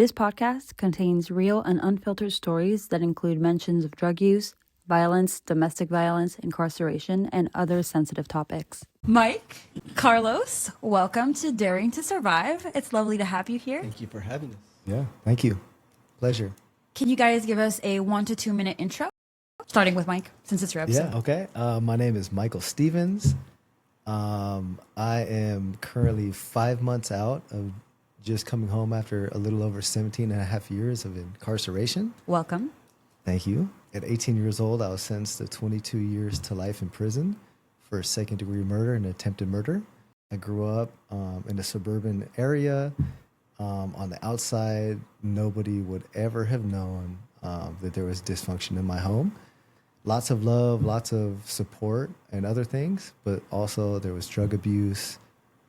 This podcast contains real and unfiltered stories that include mentions of drug use, violence, domestic violence, incarceration, and other sensitive topics. Mike, Carlos, welcome to Daring to Survive. It's lovely to have you here. Thank you for having us. Yeah, thank you. Pleasure. Can you guys give us a 1 to 2 minute intro? Starting with Mike, since it's your episode. Yeah, okay. My name is Michael Stepehns. I am currently 5 months out of just coming home after a little over 17 and a half years of incarceration. Welcome. Thank you. At 18 years old, I was sentenced to 22 years to life in prison for second-degree murder and attempted murder. I grew up in a suburban area. On the outside, nobody would ever have known that there was dysfunction in my home. Lots of love, lots of support and other things, but also there was drug abuse,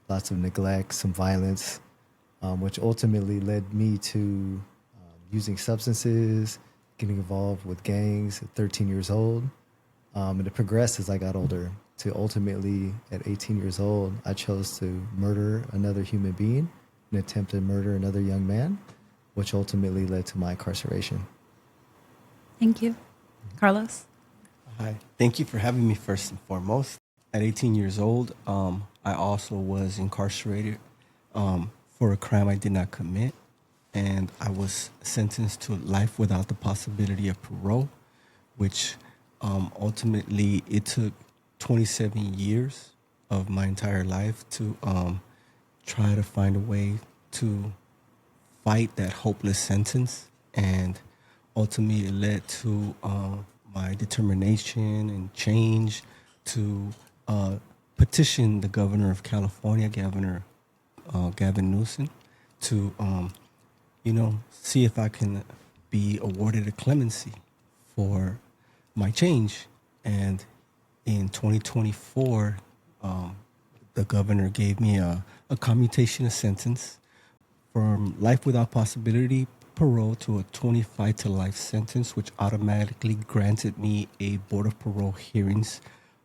lots of neglect, some violence, which ultimately led me to using substances, getting involved with gangs at 13 years old. And it progressed as I got older to ultimately, at 18 years old, I chose to murder another human being and attempt to murder another young man, which ultimately led to my incarceration. Thank you. Carlos? Hi. Thank you for having me first and foremost. At 18 years old, I also was incarcerated for a crime I did not commit. And I was sentenced to life without the possibility of parole, which ultimately it took 27 years of my entire life to try to find a way to fight that hopeless sentence. And ultimately it led to my determination and change to petition the governor of California, Governor Gavin Newsom, to see if I can be awarded a clemency for my change. And in 2024, the governor gave me a commutation of sentence from life without possibility parole to a 25 to life sentence, which automatically granted me a board of parole hearings.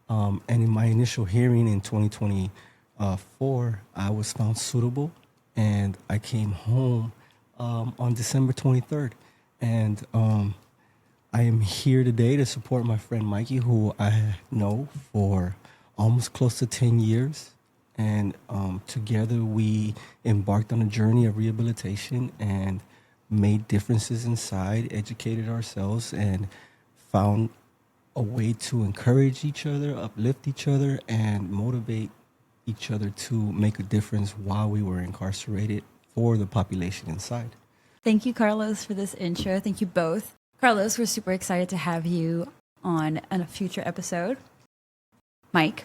And in my initial hearing in 2024, I was found suitable, and I came home on December 23rd. And I am here today to support my friend Mikey, who I know for almost close to 10 years. And together we embarked on a journey of rehabilitation and made differences inside, educated ourselves, and found a way to encourage each other, uplift each other, and motivate each other to make a difference while we were incarcerated for the population inside. Thank you, Carlos, for this intro. Thank you both. Carlos, we're super excited to have you on a future episode. Mike,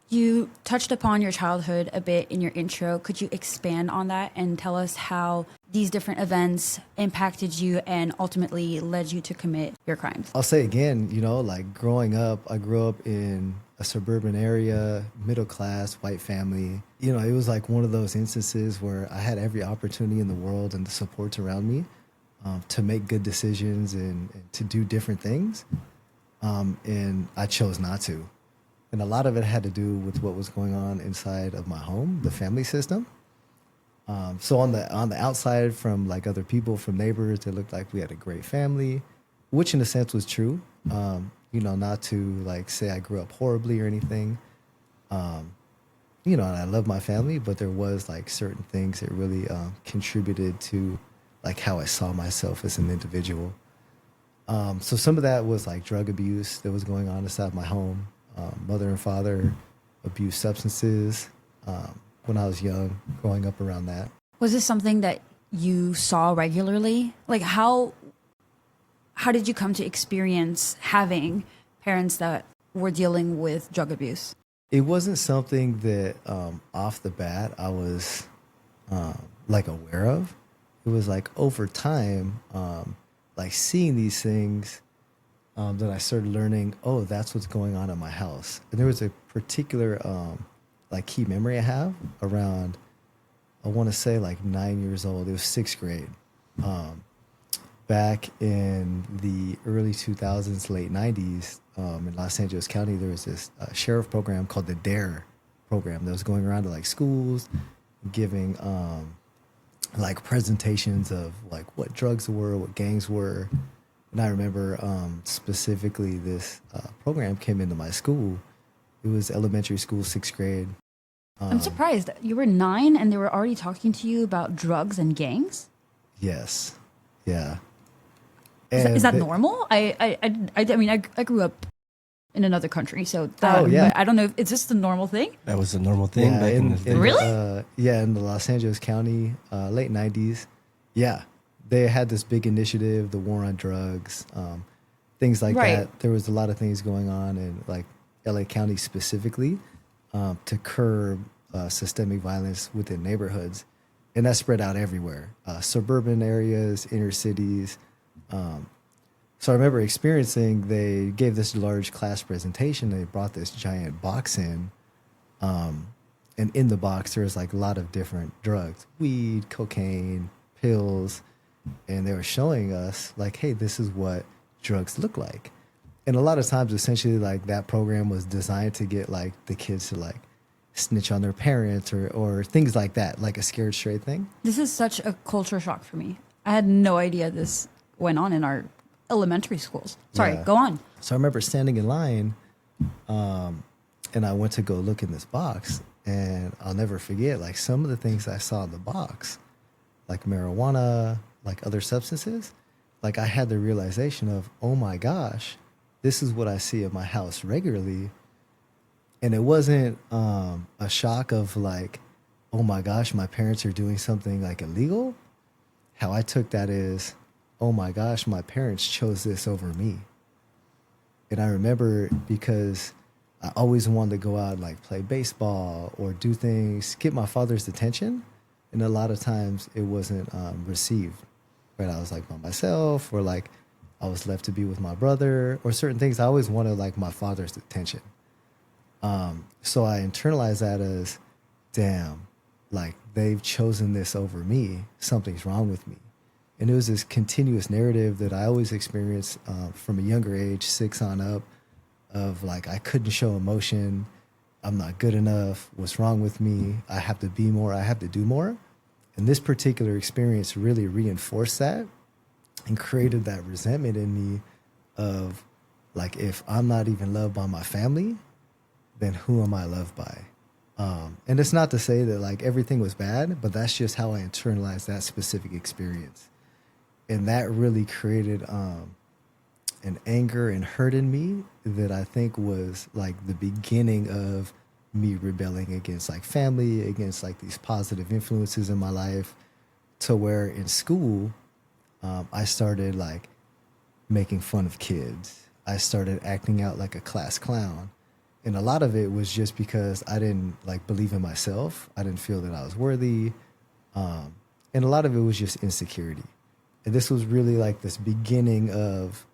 you touched upon your childhood a bit in your intro. Could you expand on that and tell us how these different events impacted you and ultimately led you to commit your crimes? I'll say again, like growing up, I grew up in a suburban area, middle class, white family. It was like one of those instances where I had every opportunity in the world and the support around me to make good decisions and to do different things. And I chose not to. And a lot of it had to do with what was going on inside of my home, the family system. So on the outside, from like other people, from neighbors, it looked like we had a great family, which in a sense was true. Not to like say I grew up horribly or anything. And I love my family, but there was like certain things that really contributed to like how I saw myself as an individual. So some of that was like drug abuse that was going on inside my home. Mother and father abused substances when I was young, growing up around that. Was this something that you saw regularly? Like how did you come to experience having parents that were dealing with drug abuse? It wasn't something that off the bat I was like aware of. It was like over time, like seeing these things, that I started learning, oh, that's what's going on in my house. And there was a particular like key memory I have around, I want to say like 9 years old. It was sixth grade. Back in the early 2000s, late 90s, in Los Angeles County, there was this sheriff program called the DARE program that was going around to like schools, giving like presentations of like what drugs were, what gangs were. And I remember specifically this program came into my school. It was elementary school, 6th grade. I'm surprised. You were 9 and they were already talking to you about drugs and gangs? Yes. Yeah. Is that And normal? I mean, I grew up in another country, so that, Oh, yeah. I don't know. Is this the normal thing? That was a normal thing back in the day. Really? In the Los Angeles County, late 90s. Yeah. They had this big initiative, the war on drugs, things like Right. that. There was a lot of things going on in like LA County specifically to curb systemic violence within neighborhoods. And that spread out everywhere, suburban areas, inner cities. So I remember experiencing, they gave this large class presentation. They brought this giant box in. And in the box, there was like a lot of different drugs, weed, cocaine, pills. And they were showing us like, hey, this is what drugs look like. And a lot of times, essentially, like that program was designed to get like the kids to like snitch on their parents or things like that, like a scared straight thing. This is such a culture shock for me. I had no idea this went on in our elementary schools. Sorry, Yeah. go on. So I remember standing in line and I went to go look in this box. And I'll never forget, like some of the things I saw in the box, like marijuana, like other substances, like I had the realization of, oh my gosh, this is what I see at my house regularly. And it wasn't a shock of like, oh my gosh, my parents are doing something like illegal. How I took that is, oh my gosh, my parents chose this over me. And I remember because I always wanted to go out and like play baseball or do things, get my father's attention. And a lot of times it wasn't received. Right? I was like by myself, or like I was left to be with my brother, or certain things. I always wanted like my father's attention. So I internalized that as, damn, like they've chosen this over me. Something's wrong with me. And it was this continuous narrative that I always experienced from a younger age, 6 on up, of like I couldn't show emotion. I'm not good enough. What's wrong with me? I have to be more. I have to do more. And this particular experience really reinforced that and created that resentment in me of like, if I'm not even loved by my family, then who am I loved by? And it's not to say that like everything was bad, but that's just how I internalized that specific experience. And that really created an anger and hurt in me that I think was like the beginning of me rebelling against like family, against like these positive influences in my life, to where in school, I started like making fun of kids. I started acting out like a class clown. And a lot of it was just because I didn't like believe in myself. I didn't feel that I was worthy. And a lot of it was just insecurity. And this was really like this beginning of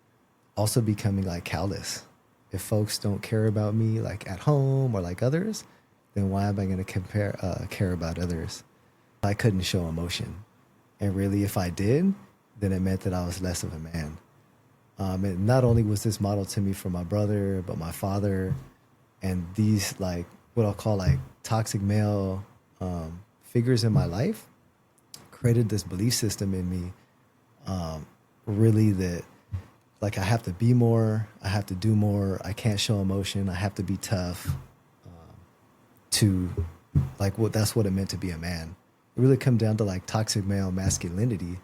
also becoming like callous. If folks don't care about me like at home or like others, then why am I going to care about others? I couldn't show emotion. And really, if I did, then it meant that I was less of a man. And not only was this modeled to me from my brother, but my father, and these like what I'll call like toxic male figures in my life created this belief system in me, really that like I have to be more, I have to do more, I can't show emotion, I have to be tough to like that's what it meant to be a man. It really come down to like toxic male masculinity.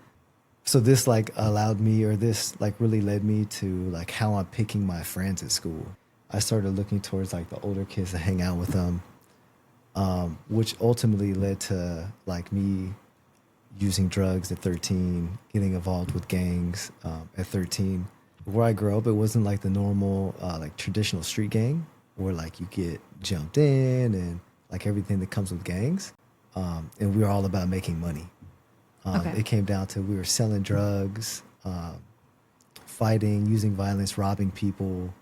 So this like allowed me, or this like really led me to like how I'm picking my friends at school. I started looking towards like the older kids to hang out with them, which ultimately led to like me using drugs at 13, getting involved with gangs at 13. Where I grew up, it wasn't like the normal like traditional street gang where like you get jumped in and like everything that comes with gangs. And we were all about making money. Okay. It came down to we were selling drugs, fighting, using violence, robbing people.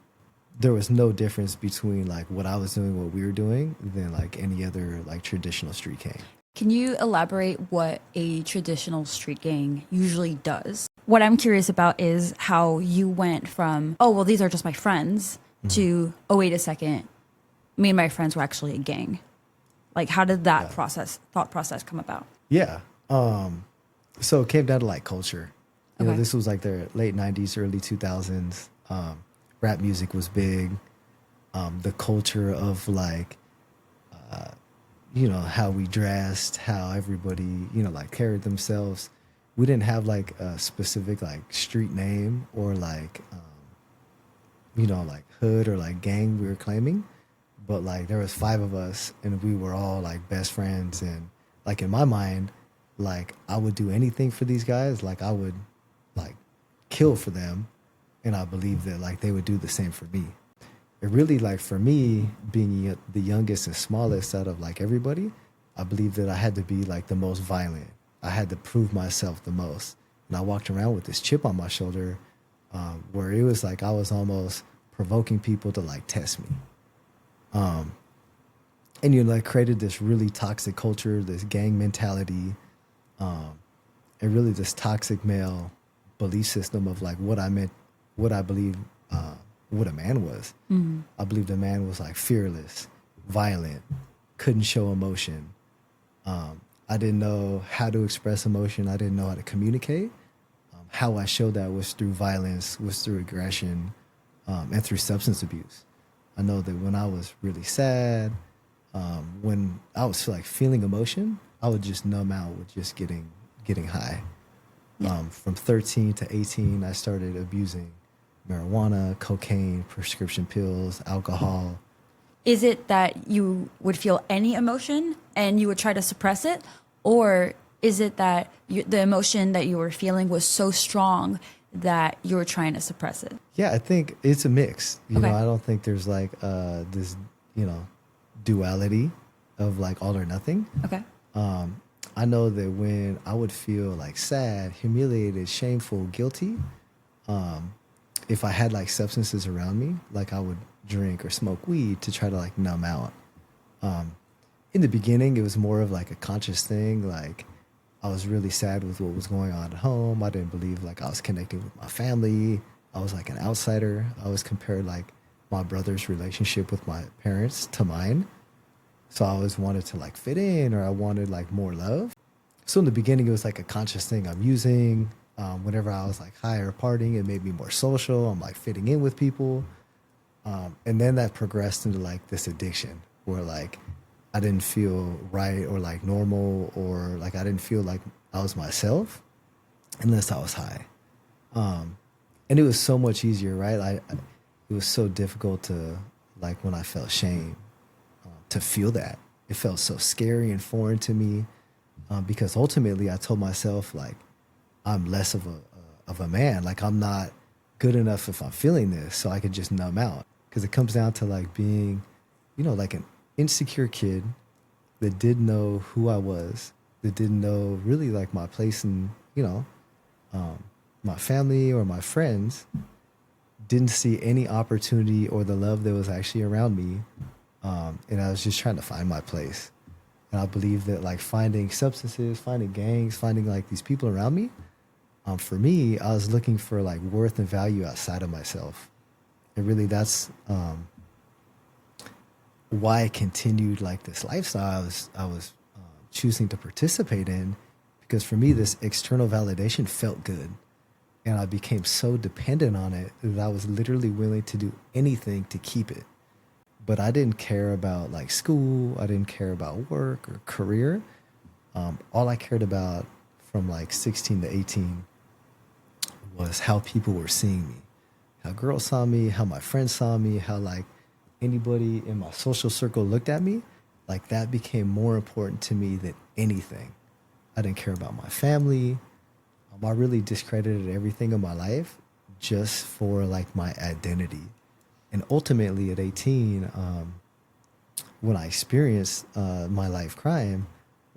There was no difference between like what I was doing, what we were doing, than like any other like traditional street gang. Can you elaborate what a traditional street gang usually does? What I'm curious about is how you went from, oh, well, these are just my friends, to, oh, wait a second, me and my friends were actually a gang. Like, how did that thought process come about? Yeah. So it came down to like culture. You know, Okay. this was like the late 90s, early 2000s. Rap music was big. The culture of like, you know, how we dressed, how everybody, you know, like carried themselves. We didn't have like a specific like street name or like, you know, like hood or like gang we were claiming. But like there was five of us and we were all like best friends. And like in my mind, like I would do anything for these guys. Like I would like kill for them. And I believe that like they would do the same for me. It really like for me being the youngest and smallest out of like everybody, I believe that I had to be like the most violent. I had to prove myself the most. And I walked around with this chip on my shoulder, where it was like I was almost provoking people to like test me. And you know, like created this really toxic culture, this gang mentality, and really this toxic male belief system of like what I meant, what I believe, what a man was. I believed a man was like fearless, violent, couldn't show emotion. I didn't know how to express emotion. I didn't know how to communicate. How I showed that was through violence, was through aggression, and through substance abuse. I know that when I was really sad, when I was like feeling emotion, I would just numb out with just getting high. From 13 to 18, I started abusing marijuana, cocaine, prescription pills, alcohol. Is it that you would feel any emotion and you would try to suppress it? Or is it that the emotion that you were feeling was so strong that you were trying to suppress it? Yeah, I think it's a mix. You Okay. know, I don't think there's like this, you know, duality of like all or nothing. Okay. I know that when I would feel like sad, humiliated, shameful, guilty, if I had like substances around me, like I would drink or smoke weed to try to like numb out. In the beginning, it was more of like a conscious thing. Like I was really sad with what was going on at home. I didn't believe like I was connecting with my family. I was like an outsider. I always compared like my brother's relationship with my parents to mine. So I always wanted to like fit in, or I wanted like more love. So in the beginning, it was like a conscious thing I'm using. Whenever I was like high or partying, it made me more social. I'm like fitting in with people. And then that progressed into like this addiction where like I didn't feel right or like normal, or like I didn't feel like I was myself unless I was high. And it was so much easier, right? It was so difficult to like when I felt shame, to feel that. It felt so scary and foreign to me, because ultimately I told myself like I'm less of a man. Like I'm not good enough if I'm feeling this, so I could just numb out. Because it comes down to like being, you know, like an insecure kid that didn't know who I was, that didn't know really like my place in, you know, my family or my friends, didn't see any opportunity or the love that was actually around me. And I was just trying to find my place. And I believe that like finding substances, finding gangs, finding like these people around me, for me, I was looking for like worth and value outside of myself. And really that's why I continued like this lifestyle I was choosing to participate in, because for me, this external validation felt good. And I became so dependent on it that I was literally willing to do anything to keep it. But I didn't care about like school. I didn't care about work or career. All I cared about from like 16 to 18 was how people were seeing me, how girls saw me, how my friends saw me, how like anybody in my social circle looked at me. Like that became more important to me than anything. I didn't care about my family. I really discredited everything in my life just for like my identity. And ultimately at 18, when I experienced my life crime,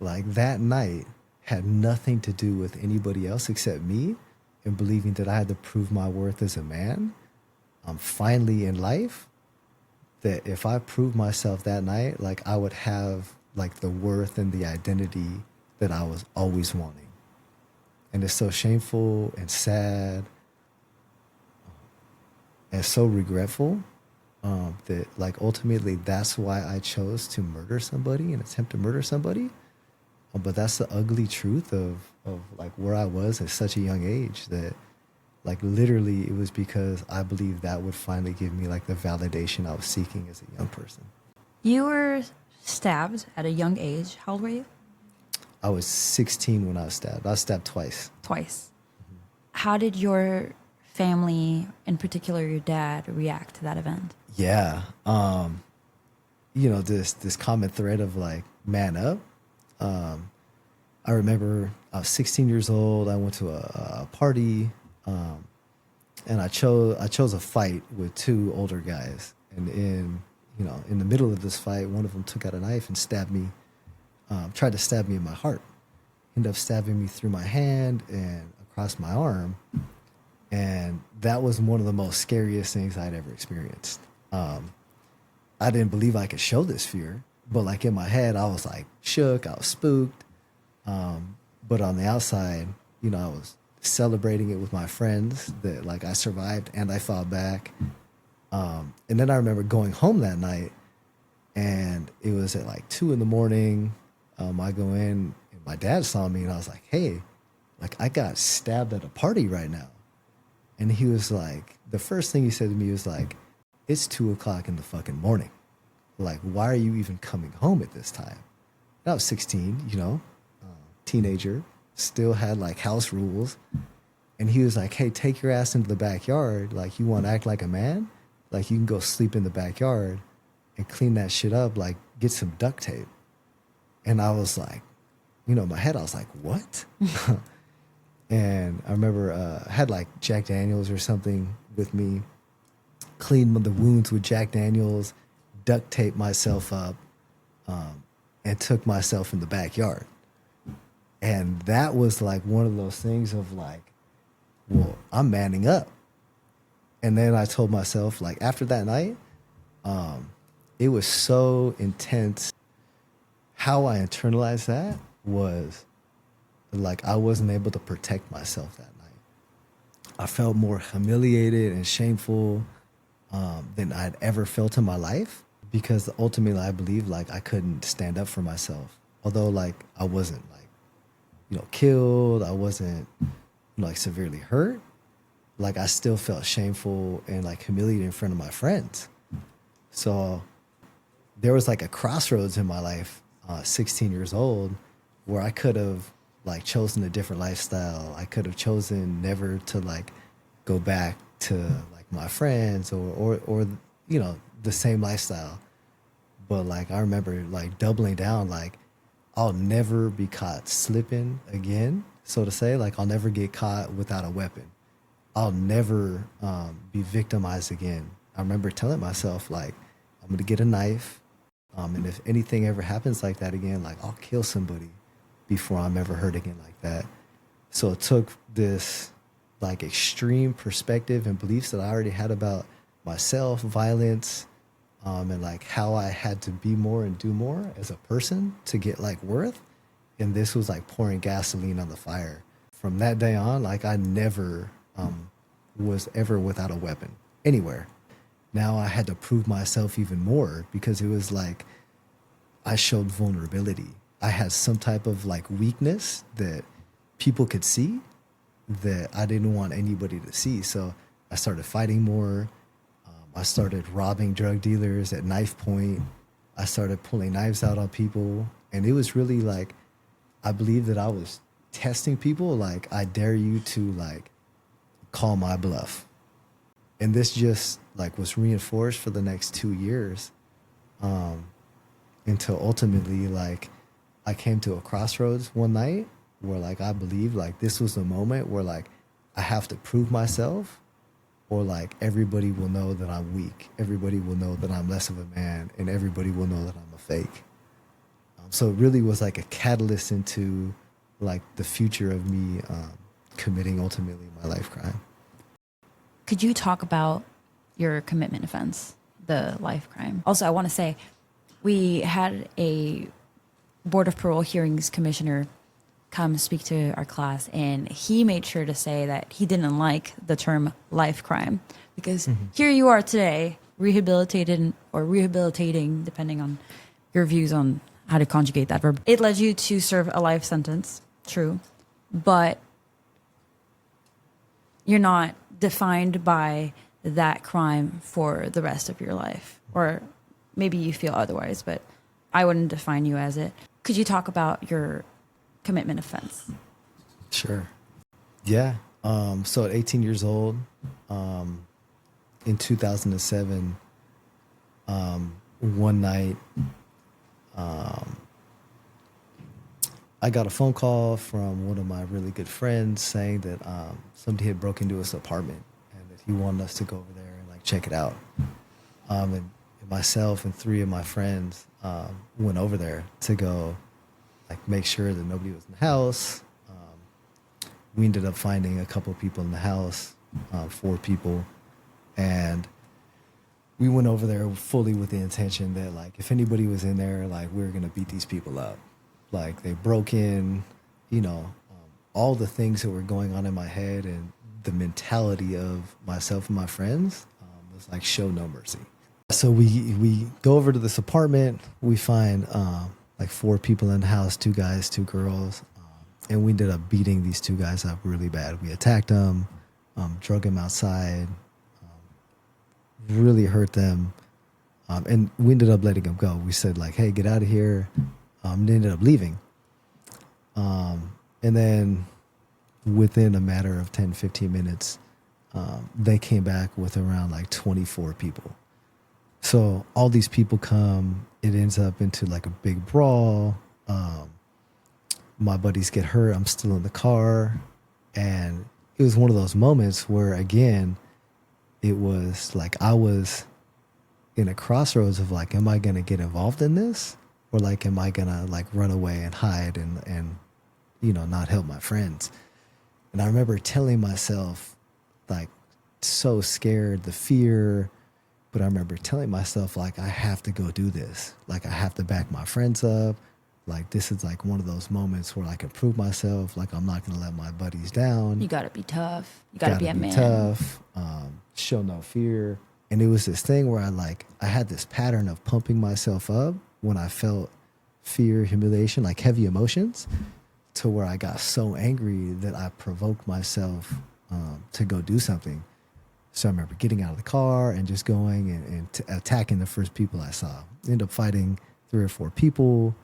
like that night had nothing to do with anybody else except me, and believing that I had to prove my worth as a man. Finally in life, that if I proved myself that night, like I would have like the worth and the identity that I was always wanting. And it's so shameful and sad and so regretful, that like ultimately that's why I chose to murder somebody and attempt to murder somebody. But that's the ugly truth of like where I was at such a young age, that like literally it was because I believed that would finally give me like the validation I was seeking as a young person. You were stabbed at a young age. How old were you? I was 16 when I was stabbed. I was stabbed twice. Twice. How did your family, in particular your dad, react to that event? Yeah. You know, this common thread of like, man up. I remember I was 16 years old. I went to a party, and I chose a fight with two older guys. And in the middle of this fight, one of them took out a knife and stabbed me, tried to stab me in my heart. Ended up stabbing me through my hand and across my arm. And that was one of the most scariest things I'd ever experienced. I didn't believe I could show this fear, but like in my head, I was like shook, I was spooked. But on the outside, you know, I was celebrating it with my friends that like I survived and I fought back. And then I remember going home that night, and it was at like 2 a.m. I go in and my dad saw me, and I was like, hey, like I got stabbed at a party right now. And he was like, the first thing he said to me was like, it's 2 o'clock in the fucking morning. Like, why are you even coming home at this time? And I was 16, you know, teenager, still had like house rules. And he was like, hey, take your ass into the backyard. Like, you want to act like a man? Like, you can go sleep in the backyard and clean that shit up. Like, get some duct tape. And I was like, you know, in my head, I was like, what? And I remember I had like Jack Daniels or something with me, cleaned the wounds with Jack Daniels, duct taped myself up, and took myself in the backyard. And that was like one of those things of like, well, I'm manning up. And then I told myself, like, after that night, it was so intense. How I internalized that was like I wasn't able to protect myself that night. I felt more humiliated and shameful than I'd ever felt in my life, because ultimately I believed like I couldn't stand up for myself. Although like I wasn't like, you know, killed, I wasn't, you know, like severely hurt, like I still felt shameful and like humiliated in front of my friends. So there was like a crossroads in my life, 16 years old, where I could have like chosen a different lifestyle. I could have chosen never to like go back to like my friends or you know, the same lifestyle. But like I remember like doubling down, like I'll never be caught slipping again, so to say. Like I'll never get caught without a weapon. I'll never be victimized again. I remember telling myself like, I'm gonna get a knife, and if anything ever happens like that again, like I'll kill somebody before I'm ever hurt again like that. So it took this like extreme perspective and beliefs that I already had about myself, violence, and like how I had to be more and do more as a person to get like worth. And this was like pouring gasoline on the fire. From that day on, like I never was ever without a weapon anywhere. Now I had to prove myself even more, because it was like I showed vulnerability. I had some type of like weakness that people could see that I didn't want anybody to see. So I started fighting more. I started robbing drug dealers at knife point. I started pulling knives out on people. And it was really like, I believe that I was testing people. Like, I dare you to like call my bluff. And this just like was reinforced for the next 2 years, until ultimately like I came to a crossroads one night where like I believed like this was the moment where like I have to prove myself, or like everybody will know that I'm weak. Everybody will know that I'm less of a man, and everybody will know that I'm a fake. So it really was like a catalyst into like the future of me committing ultimately my life crime. Could you talk about your commitment offense, the life crime? Also, I want to say we had a Board of Parole Hearings commissioner come speak to our class, and he made sure to say that he didn't like the term life crime, because here you are today, rehabilitated or rehabilitating, depending on your views on how to conjugate that verb. It led you to serve a life sentence, true, but you're not defined by that crime for the rest of your life. Or maybe you feel otherwise, but I wouldn't define you as it. Could you talk about your commitment offense? Sure. Yeah. So at 18 years old, in 2007, one night, I got a phone call from one of my really good friends saying that somebody had broken into his apartment and that he wanted us to go over there and like check it out. And myself and three of my friends went over there to go like make sure that nobody was in the house. We ended up finding a couple of people in the house, 4 people, and we went over there fully with the intention that like if anybody was in there, like we were gonna beat these people up. Like they broke in, you know, all the things that were going on in my head and the mentality of myself and my friends was like show no mercy. So we go over to this apartment. We find like 4 people in the house, 2 guys, 2 girls, and we ended up beating these 2 guys up really bad. We attacked them, drug them outside, really hurt them, and we ended up letting them go. We said like, "Hey, get out of here." They ended up leaving. And then within a matter of 10, 15 minutes, they came back with around like 24 people. So all these people come, it ends up into like a big brawl. My buddies get hurt. I'm still in the car. And it was one of those moments where, again, it was like I was in a crossroads of like, am I going to get involved in this? Or like, am I going to like run away and hide and, you know, not help my friends? And I remember telling myself, like, so scared, the fear, but I remember telling myself, like, I have to go do this. Like, I have to back my friends up. Like, this is like one of those moments where I can prove myself. Like, I'm not going to let my buddies down. You got to be tough. You got to be a man. Tough, show no fear. And it was this thing where I had this pattern of pumping myself up when I felt fear, humiliation, like heavy emotions, to where I got so angry that I provoked myself to go do something. So I remember getting out of the car and just going and attacking the first people I saw. Ended up fighting 3 or 4 people.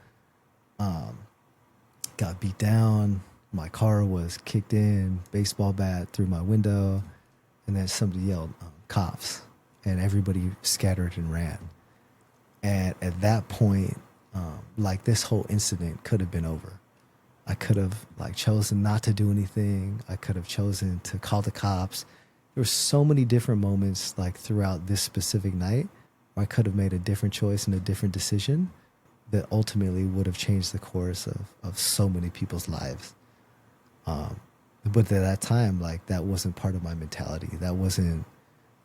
Got beat down. My car was kicked in, baseball bat through my window, and then somebody yelled, "Cops!" and everybody scattered and ran. And at that point, like this whole incident could have been over. I could have like chosen not to do anything. I could have chosen to call the cops. There were so many different moments like throughout this specific night where I could have made a different choice and a different decision that ultimately would have changed the course of so many people's lives. But at that time, like that wasn't part of my mentality. That wasn't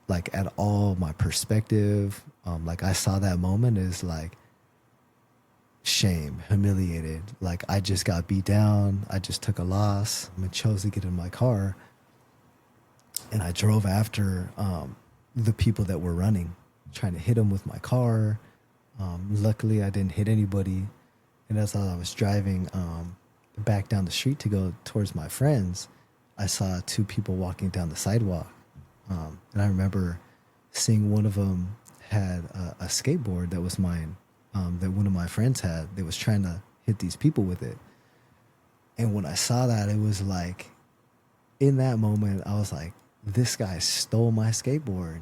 like at all my perspective. Like I saw that moment as like shame, humiliated. Like I just got beat down. I just took a loss. I chose to get in my car and I drove after the people that were running, trying to hit them with my car. Luckily, I didn't hit anybody. And as I was driving back down the street to go towards my friends, I saw 2 people walking down the sidewalk. And I remember seeing one of them had a skateboard that was mine, that one of my friends had. They was trying to hit these people with it. And when I saw that, it was like, in that moment, I was like, this guy stole my skateboard.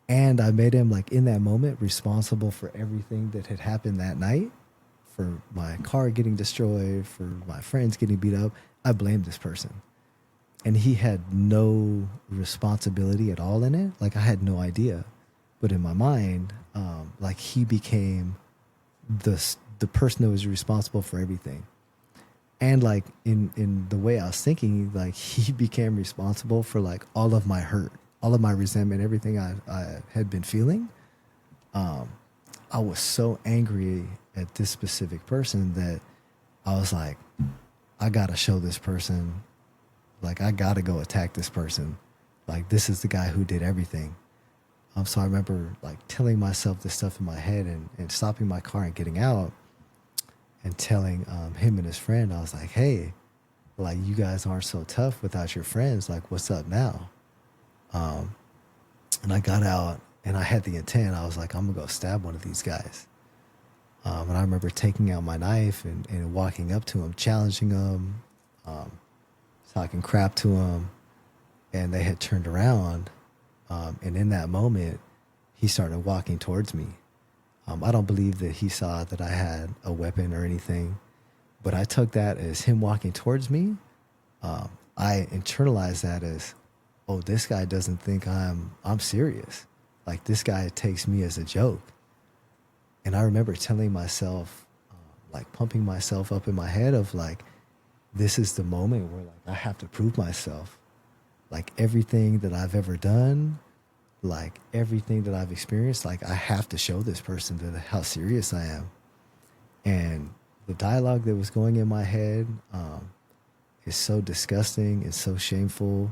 And I made him, like, in that moment, responsible for everything that had happened that night, for my car getting destroyed, for my friends getting beat up. I blamed this person. And he had no responsibility at all in it. Like, I had no idea. But in my mind, like, he became the person that was responsible for everything. And, like, in the way I was thinking, like, he became responsible for, like, all of my hurt, all of my resentment, everything I had been feeling. I was so angry at this specific person that I was like, I got to show this person, like, I got to go attack this person. Like, this is the guy who did everything. So I remember, like, telling myself this stuff in my head and stopping my car and getting out. and telling him and his friend, I was like, hey, like, you guys aren't so tough without your friends. Like, what's up now? And I got out and I had the intent. I was like, I'm going to go stab one of these guys. And I remember taking out my knife and walking up to him, challenging him, talking crap to him. And they had turned around. And in that moment, he started walking towards me. I don't believe that he saw that I had a weapon or anything, but I took that as him walking towards me. I internalized that as, oh, this guy doesn't think I'm serious. Like, this guy takes me as a joke. And I remember telling myself, like, pumping myself up in my head of like, this is the moment where like I have to prove myself. Like, everything that I've ever done, like everything that I've experienced, like, I have to show this person that how serious I am. And the dialogue that was going in my head is so disgusting. It's so shameful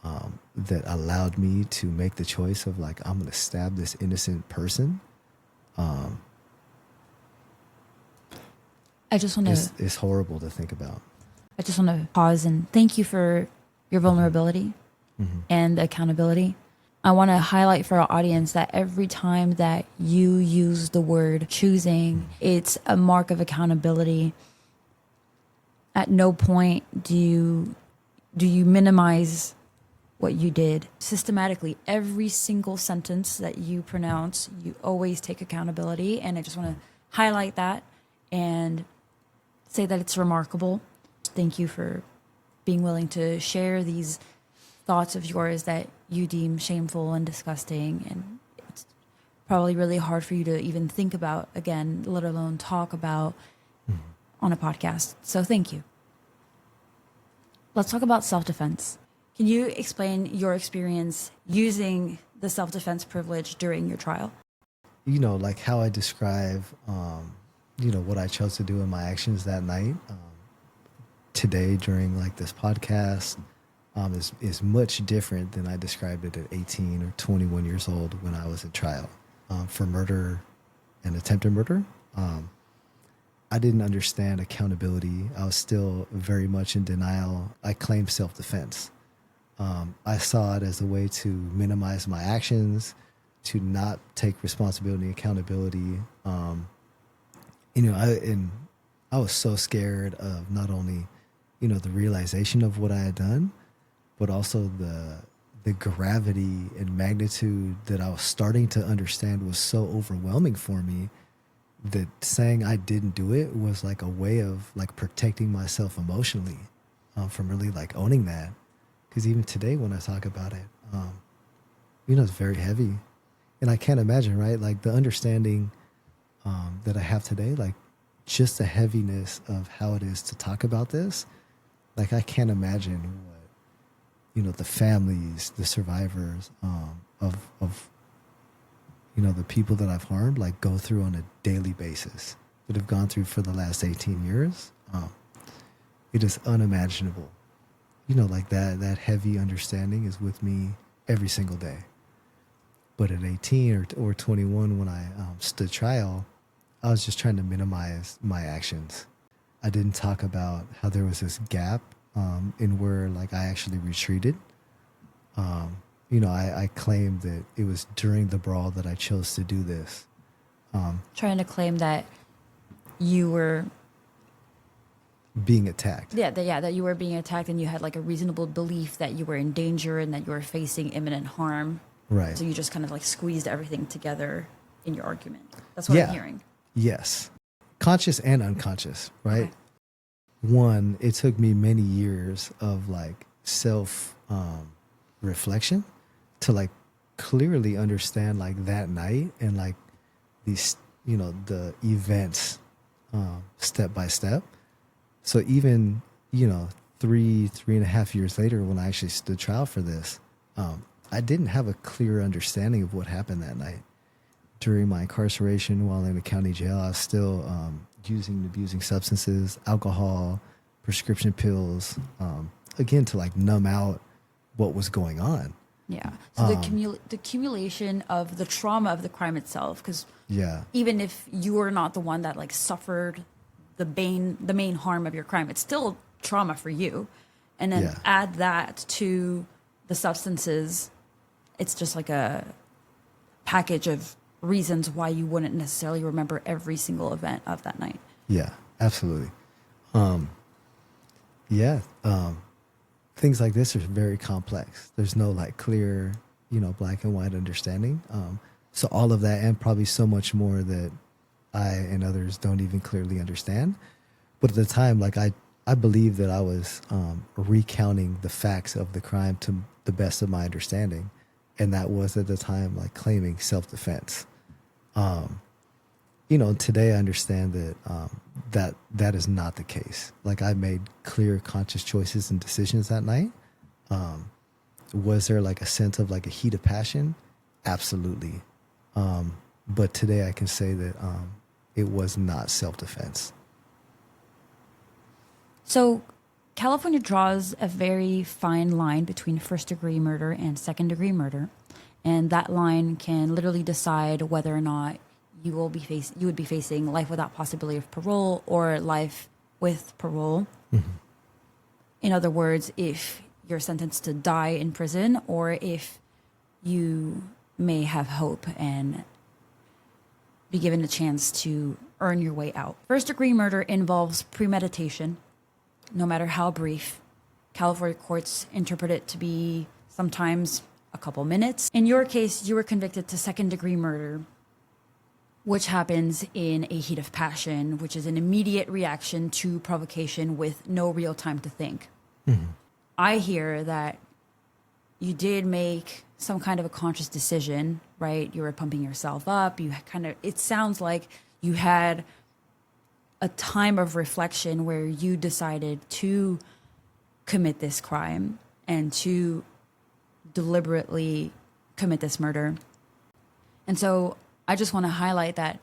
that allowed me to make the choice of like, I'm going to stab this innocent person. I just want to. It's horrible to think about. I just want to pause and thank you for your vulnerability and accountability. I want to highlight for our audience that every time that you use the word choosing, it's a mark of accountability. At no point do you minimize what you did. Systematically, every single sentence that you pronounce, you always take accountability. And I just want to highlight that and say that it's remarkable. Thank you for being willing to share these thoughts of yours that you deem shameful and disgusting, and it's probably really hard for you to even think about again, let alone talk about on a podcast. So thank you. Let's talk about self-defense. Can you explain your experience using the self-defense privilege during your trial? You know, like how I describe, you know, what I chose to do in my actions that night, today during like this podcast, is much different than I described it at 18 or 21 years old when I was at trial for murder and attempted murder. I didn't understand accountability. I was still very much in denial. I claimed self-defense. I saw it as a way to minimize my actions, to not take responsibility and accountability. You know, I was so scared of not only, you know, the realization of what I had done, but also the gravity and magnitude that I was starting to understand was so overwhelming for me that saying I didn't do it was like a way of like protecting myself emotionally from really like owning that. Because even today when I talk about it, you know, it's very heavy. And I can't imagine, right? Like the understanding that I have today, like just the heaviness of how it is to talk about this. Like I can't imagine what, you know, the families, the survivors of you know, the people that I've harmed, like go through on a daily basis, that have gone through for the last 18 years. It is unimaginable. You know, like that heavy understanding is with me every single day. But at 18 or 21, when I stood trial, I was just trying to minimize my actions. I didn't talk about how there was this gap in where like I actually retreated. You know, I claimed that it was during the brawl that I chose to do this. Trying to claim that you were being attacked. that you were being attacked and you had like a reasonable belief that you were in danger and that you were facing imminent harm. Right. So you just kind of like squeezed everything together in your argument. That's what I'm hearing. Yes. Conscious and unconscious, right? Okay. One, it took me many years of like self reflection to like clearly understand like that night and like these, you know, the events step by step. So even, you know, 3.5 years later, when I actually stood trial for this, I didn't have a clear understanding of what happened that night. During my incarceration while in the county jail, I was still using and abusing substances, alcohol, prescription pills, again, to like numb out what was going on. Yeah. So the accumulation of the trauma of the crime itself, because Yeah. even if you were not the one that like suffered the main harm of your crime. It's still trauma for you. And then add that to the substances. It's just like a package of reasons why you wouldn't necessarily remember every single event of that night. Yeah, absolutely. Things like this are very complex. There's no like clear, black and white understanding. So all of that and probably so much more that I and others don't even clearly understand. But at the time, like I believe that I was recounting the facts of the crime to the best of my understanding. And that was at the time like claiming self-defense. Today I understand that that is not the case. Like I made clear, conscious choices and decisions that night. Was there like a sense of like a heat of passion? Absolutely. But today I can say that it was not self-defense. So California draws a very fine line between first-degree murder and second-degree murder. And that line can literally decide whether or not you would be facing life without possibility of parole or life with parole. Mm-hmm. In other words, if you're sentenced to die in prison or if you may have hope and be given a chance to earn your way out. First-degree murder involves premeditation, no matter how brief. California courts interpret it to be sometimes a couple minutes. In your case, you were convicted to second-degree murder, which happens in a heat of passion, which is an immediate reaction to provocation with no real time to think. Mm-hmm. I hear that you did make some kind of a conscious decision, right? You were pumping yourself up. It sounds like you had a time of reflection where you decided to commit this crime and to deliberately commit this murder. And so I just want to highlight that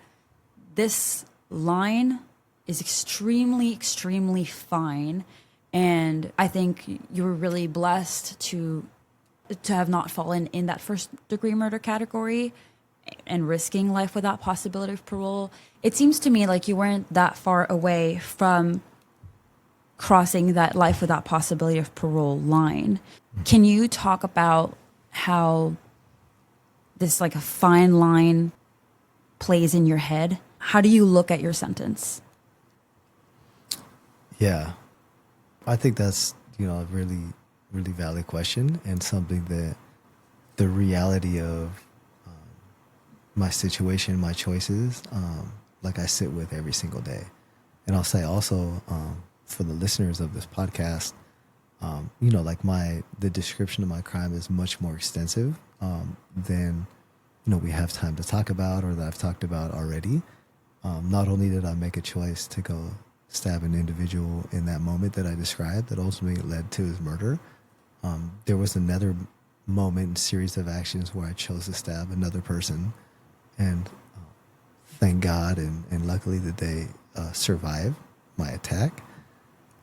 this line is extremely, extremely fine. And I think you were really blessed to have not fallen in that first degree murder category and risking life without possibility of parole. It seems to me like you weren't that far away from crossing that life without possibility of parole line. Can you talk about how this like a fine line plays in your head? How do you look at your sentence? Yeah, I think that's, a really, really valid question and something that the reality of my situation, my choices, like I sit with every single day. And I'll say also for the listeners of this podcast, the description of my crime is much more extensive than, we have time to talk about or that I've talked about already. Not only did I make a choice to go stab an individual in that moment that I described that ultimately led to his murder, there was another moment and series of actions where I chose to stab another person. And thank God and luckily that they survived my attack.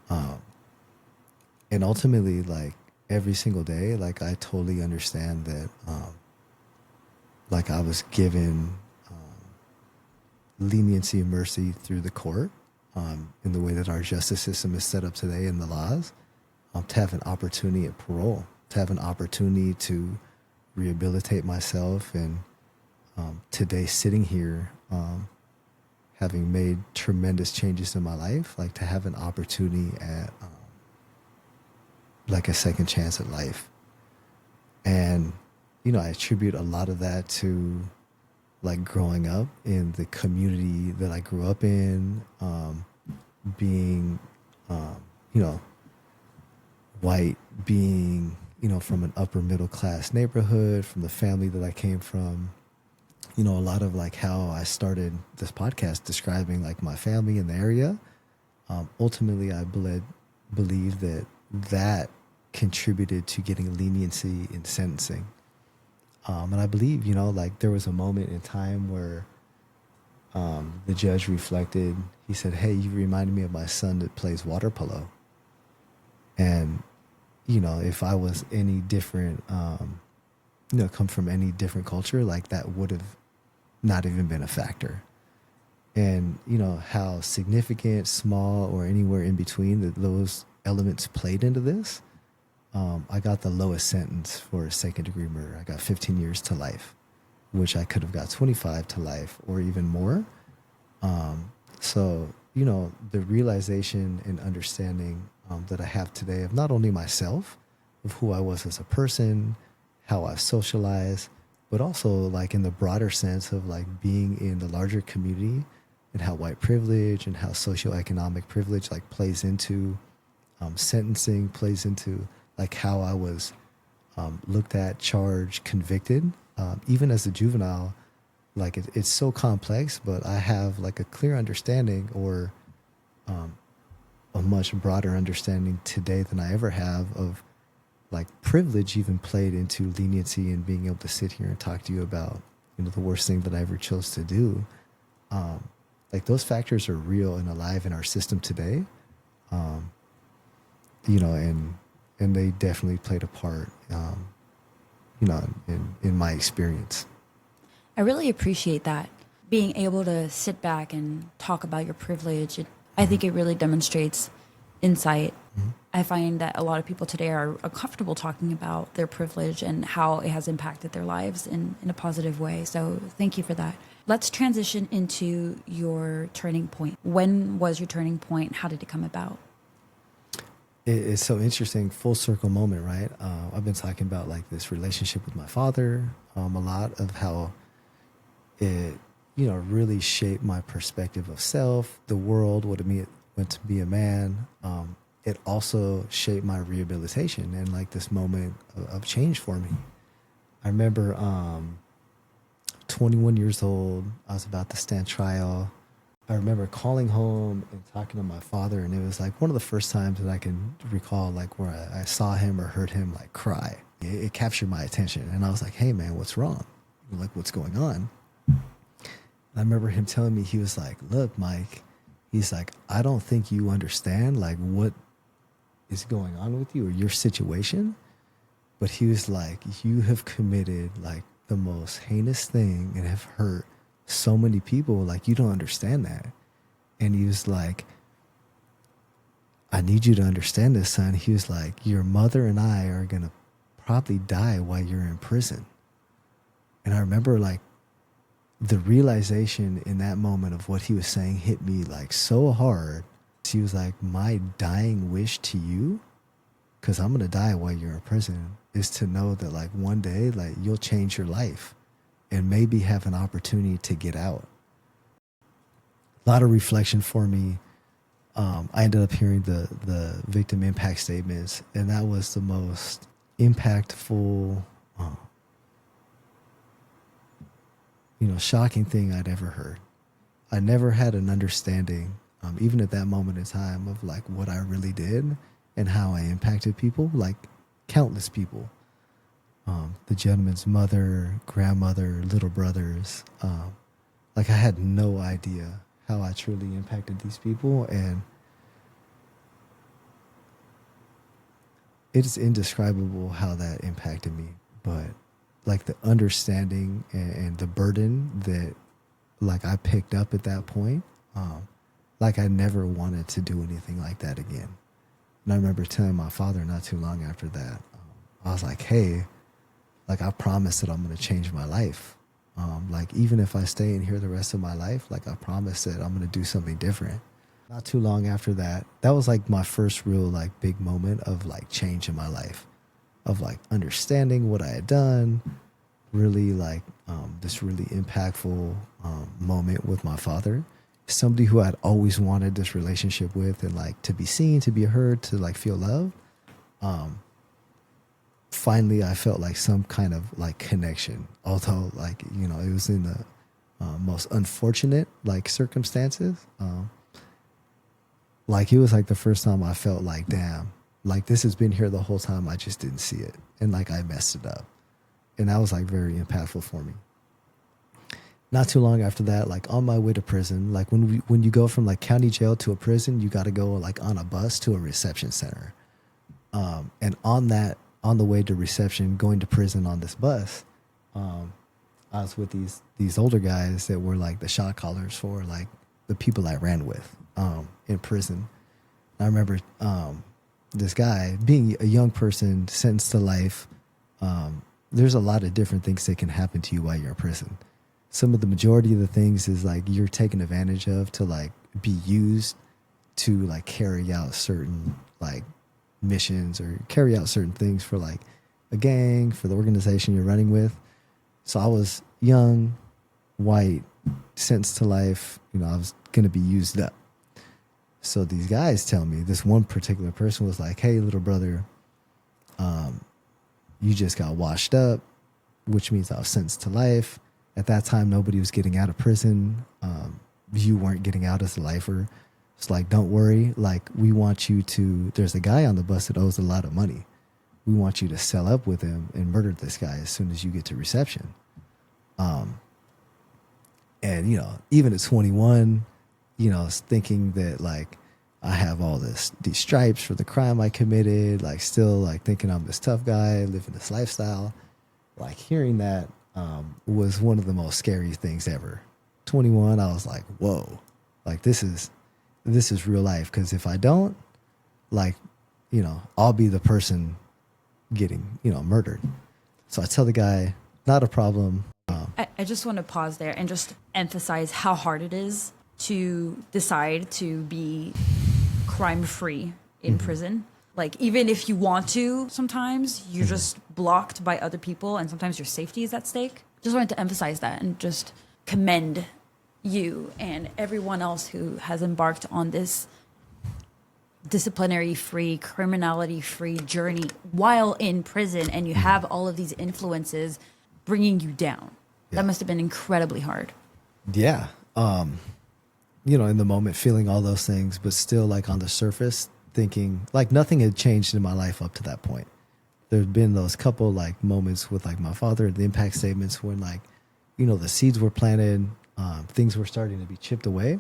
And ultimately, like every single day, like I totally understand that like I was given leniency and mercy through the court in the way that our justice system is set up today in the laws, to have an opportunity at parole, to have an opportunity to rehabilitate myself. And today sitting here, having made tremendous changes in my life, like to have an opportunity at like a second chance at life. And, I attribute a lot of that to like growing up in the community that I grew up in, being, white, being, from an upper middle class neighborhood, from the family that I came from. A lot of like how I started this podcast describing like my family in the area. Ultimately, I believe that contributed to getting leniency in sentencing. And I believe, like there was a moment in time where the judge reflected. He said, "Hey, you reminded me of my son that plays water polo." And, if I was any different, come from any different culture, like that would have not even been a factor. and you know how significant, small, or anywhere in between that those elements played into this. I got the lowest sentence for second degree murder. I got 15 years to life, which I could have got 25 to life or even more. So, you know, the realization and understanding that I have today of not only myself, of who I was as a person, how I socialize, but also like in the broader sense of like being in the larger community and how white privilege and how socioeconomic privilege like plays into sentencing, plays into like how I was looked at, charged, convicted, even as a juvenile. Like it's so complex, but I have like a clear understanding or a much broader understanding today than I ever have of like privilege even played into leniency and being able to sit here and talk to you about, you know, the worst thing that I ever chose to do. Like those factors are real and alive in our system today. You know, and they definitely played a part, you know, in my experience. I really appreciate that. Being able to sit back and talk about your privilege, I think it really demonstrates insight. Mm-hmm. I find that a lot of people today are uncomfortable talking about their privilege and how it has impacted their lives in a positive way. So thank you for that. Let's transition into your turning point. When was your turning point? How did it come about? It's so interesting, full circle moment, right? I've been talking about like this relationship with my father, a lot of how it, you know, really shaped my perspective of self, the world, what it meant to be a man. It also shaped my rehabilitation and like this moment of change for me. I remember 21 years old, I was about to stand trial. I remember calling home and talking to my father, and it was like one of the first times that I can recall like where I saw him or heard him like cry. It captured my attention, and I was like, hey man, what's wrong? Like, what's going on? And I remember him telling me, he was like, look, Mike, he's like, I don't think you understand like what is going on with you or your situation. But he was like, you have committed like the most heinous thing and have hurt so many people, like you don't understand that. And he was like, I need you to understand this, son. He was like, your mother and I are gonna probably die while you're in prison. And I remember like the realization in that moment of what he was saying hit me like so hard. He was like, my dying wish to you, because I'm gonna die while you're in prison, is to know that like one day like you'll change your life and maybe have an opportunity to get out. A lot of reflection for me. I ended up hearing the victim impact statements, and that was the most impactful, you know, shocking thing I'd ever heard. I never had an understanding, even at that moment in time, of like what I really did and how I impacted people, like countless people. The gentleman's mother, grandmother, little brothers. Like I had no idea how I truly impacted these people, and it's indescribable how that impacted me. But like the understanding and the burden that like I picked up at that point, like I never wanted to do anything like that again. And I remember telling my father not too long after that, I was like, hey, like I promise that I'm going to change my life. Like even if I stay in here the rest of my life, like I promise that I'm going to do something different. Not too long after that, that was like my first real like big moment of like change in my life, of like understanding what I had done, really like this really impactful moment with my father, somebody who I'd always wanted this relationship with, and like to be seen, to be heard, to like feel loved. Finally, I felt like some kind of like connection, although like, you know, it was in the most unfortunate like circumstances. Like it was like the first time I felt like, damn, like this has been here the whole time. I just didn't see it. And like I messed it up. And that was like very impactful for me. Not too long after that, like on my way to prison, like when you go from like county jail to a prison, you got to go like on a bus to a reception center. And on the way to reception, going to prison on this bus, I was with these older guys that were like the shot callers for like the people I ran with in prison. I remember this guy being a young person sentenced to life. There's a lot of different things that can happen to you while you're in prison. Some of the majority of the things is like you're taken advantage of to like be used to like carry out certain like missions or carry out certain things for like a gang, for the organization you're running with. So I was young, white, sentenced to life. You know, I was going to be used up. So these guys tell me, this one particular person was like, hey, little brother, you just got washed up, which means I was sentenced to life. At that time, nobody was getting out of prison. You weren't getting out as a lifer. It's like, don't worry. Like, we want you to, there's a guy on the bus that owes a lot of money. We want you to sell up with him and murder this guy as soon as you get to reception. And, you know, even at 21, you know, thinking that like I have all these stripes for the crime I committed, like still like thinking I'm this tough guy living this lifestyle, like hearing that was one of the most scary things ever. 21, I was like, whoa, like this is real life. Because if I don't, like, you know, I'll be the person getting, you know, murdered. So I tell the guy, not a problem. I just want to pause there and just emphasize how hard it is to decide to be crime-free in prison. Like, even if you want to, sometimes you're just blocked by other people and sometimes your safety is at stake. Just wanted to emphasize that and just commend you and everyone else who has embarked on this disciplinary-free, criminality-free journey while in prison, and you have all of these influences bringing you down. Yeah. That must have been incredibly hard. Yeah. You know, in the moment, feeling all those things, but still like on the surface, thinking like nothing had changed in my life up to that point. There'd been those couple like moments with like my father, the impact statements when like, you know, the seeds were planted, things were starting to be chipped away.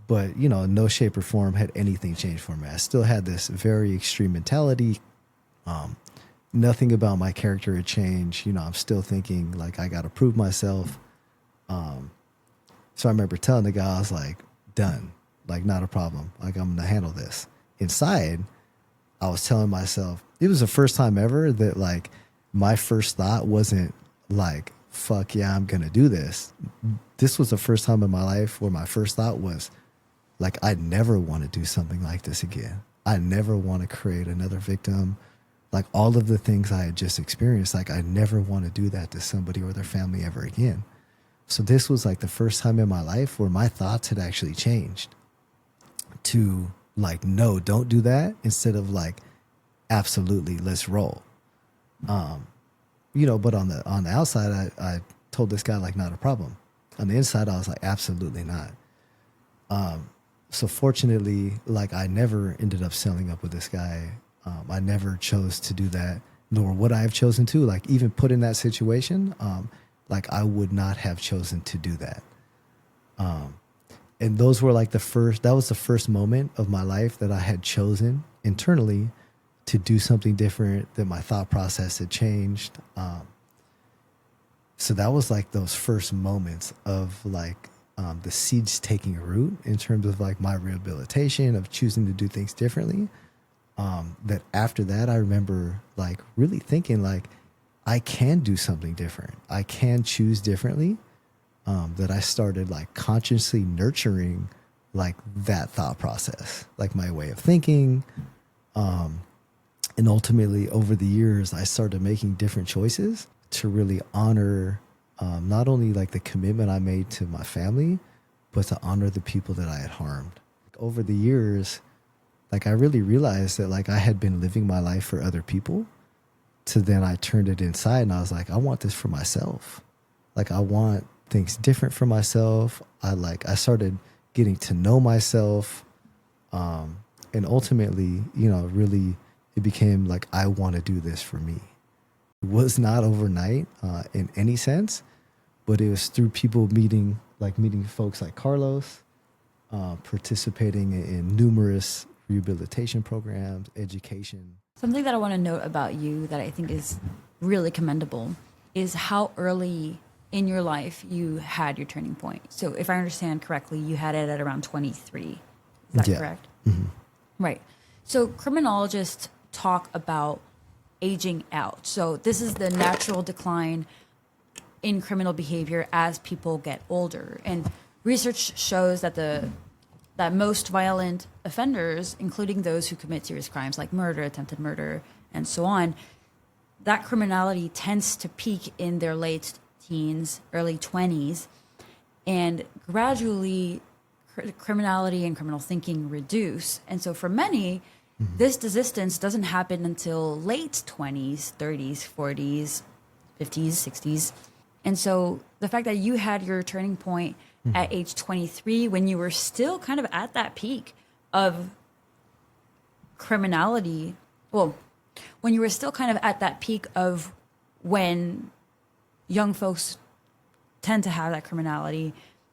But, you know, in no shape or form had anything changed for me. I still had this very extreme mentality. Nothing about my character had changed. You know, I'm still thinking like I got to prove myself. So I remember telling the guy, I was like, done, like not a problem. Like I'm going to handle this. Inside, I was telling myself, it was the first time ever that like my first thought wasn't like, fuck yeah, I'm going to do this. This was the first time in my life where my first thought was like, I never want to do something like this again. I never want to create another victim. Like all of the things I had just experienced, like I never want to do that to somebody or their family ever again. So this was like the first time in my life where my thoughts had actually changed to like, no, don't do that, instead of like, absolutely, let's roll. You know, but on the outside, I told this guy like, not a problem. On the inside, I was like, absolutely not. So fortunately, like I never ended up selling up with this guy. I never chose to do that, nor would I have chosen to. Like even put in that situation, like I would not have chosen to do that. And those were like that was the first moment of my life that I had chosen internally to do something different, that my thought process had changed. So that was like those first moments of like the seeds taking root in terms of like my rehabilitation, of choosing to do things differently. That after that, I remember like really thinking like, I can do something different. I can choose differently. That I started like consciously nurturing like that thought process, like my way of thinking. And ultimately over the years, I started making different choices to really honor not only like the commitment I made to my family, but to honor the people that I had harmed. Over the years, like I really realized that like I had been living my life for other people, to then I turned it inside and I was like, I want this for myself. Like I want things different for myself. I started getting to know myself. And ultimately, you know, really it became like, I want to do this for me. It was not overnight in any sense, but it was through people meeting folks like Carlos, participating in numerous rehabilitation programs, education. Something that I want to note about you that I think is really commendable is how early in your life you had your turning point? So if I understand correctly, you had it at around 23. Is that correct? Mm-hmm. Right. So criminologists talk about aging out. So this is the natural decline in criminal behavior as people get older. And research shows that that most violent offenders, including those who commit serious crimes like murder, attempted murder, and so on, that criminality tends to peak in their late teens, early 20s, and gradually criminality and criminal thinking reduce. And so for many, this desistance doesn't happen until late 20s, 30s, 40s, 50s, 60s. And so the fact that you had your turning point at age 23 when you were still kind of at that peak of criminality, well, when you were still kind of at that peak of when young folks tend to have that criminality,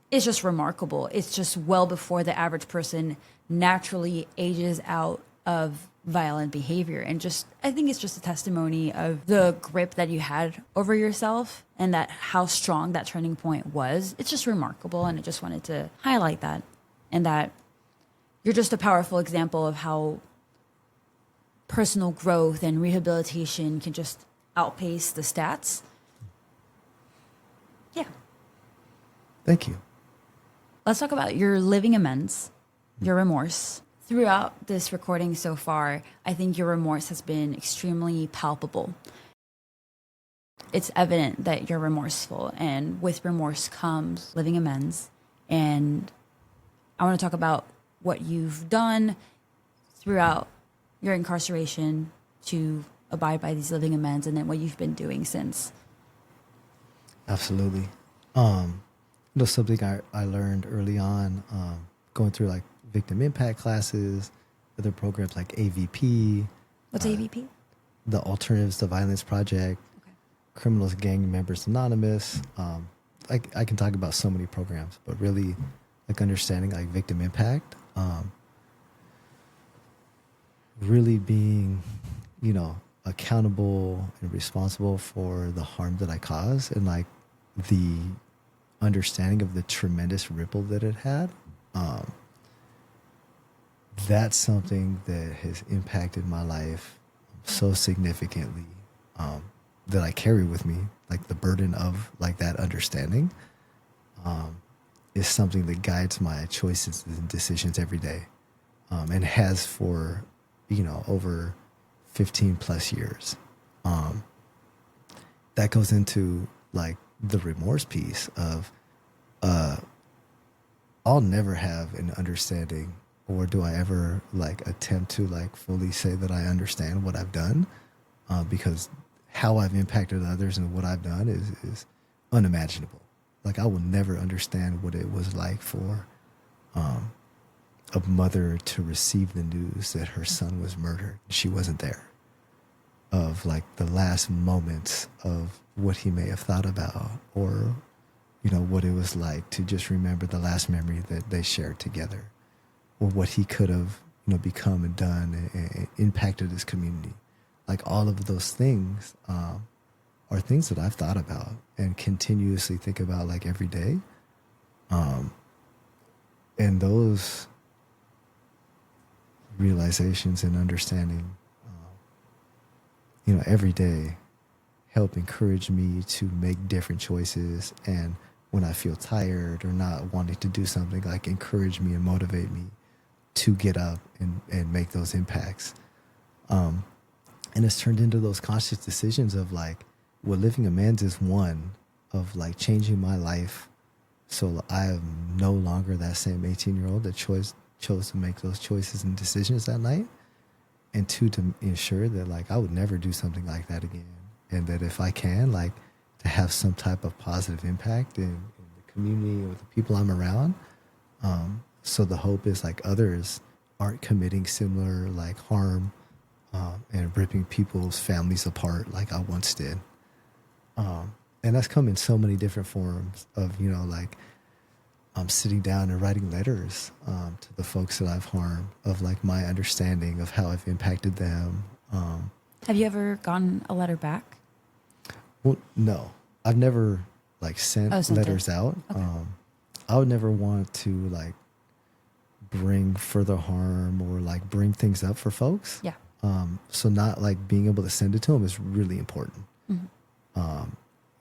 is just remarkable. It's just well before the average person naturally ages out of violent behavior. And just, I think it's just a testimony of the grip that you had over yourself and that how strong that turning point was. It's just remarkable. And I just wanted to highlight that, and that you're just a powerful example of how personal growth and rehabilitation can just outpace the stats. Yeah. Thank you. Let's talk about your living amends, your remorse. Throughout this recording so far, I think your remorse has been extremely palpable. It's evident that you're remorseful, and with remorse comes living amends. And I want to talk about what you've done throughout your incarceration to abide by these living amends, and then what you've been doing since. Absolutely. Something I learned early on, going through like victim impact classes, other programs like AVP. What's AVP? The Alternatives to Violence Project, Okay. Criminals Gang Members Anonymous. I can talk about so many programs, but really like understanding like victim impact, really being, accountable and responsible for the harm that I cause, and like the understanding of the tremendous ripple that it had. That's something that has impacted my life so significantly, that I carry with me. Like the burden of like that understanding is something that guides my choices and decisions every day, and has for over 15 plus years. That goes into like the remorse piece of I'll never have an understanding, or do I ever like attempt to like fully say that I understand what I've done, because how I've impacted others and what I've done is unimaginable. Like I will never understand what it was like for a mother to receive the news that her son was murdered. She wasn't there. Of like the last moments of what he may have thought about, or what it was like to just remember the last memory that they shared together, or what he could have become and done and impacted his community. Like all of those things are things that I've thought about and continuously think about like every day. And those realizations and understanding, every day help encourage me to make different choices. And when I feel tired or not wanting to do something, like encourage me and motivate me to get up and make those impacts. And it's turned into those conscious decisions of like, what living amends is one of like changing my life. So I am no longer that same 18-year-old that chose to make those choices and decisions that night. And two, to ensure that like I would never do something like that again. And that if I can, like to have some type of positive impact in the community or the people I'm around. So the hope is like others aren't committing similar like harm and ripping people's families apart like I once did. And that's come in so many different forms of, like I'm sitting down and writing letters to the folks that I've harmed, of like my understanding of how I've impacted them. Have you ever gotten a letter back? Well, no, I've never like sent Oh, sent it. letters out. Okay. I would never want to like bring further harm or like bring things up for folks. Yeah. So not like being able to send it to them is really important.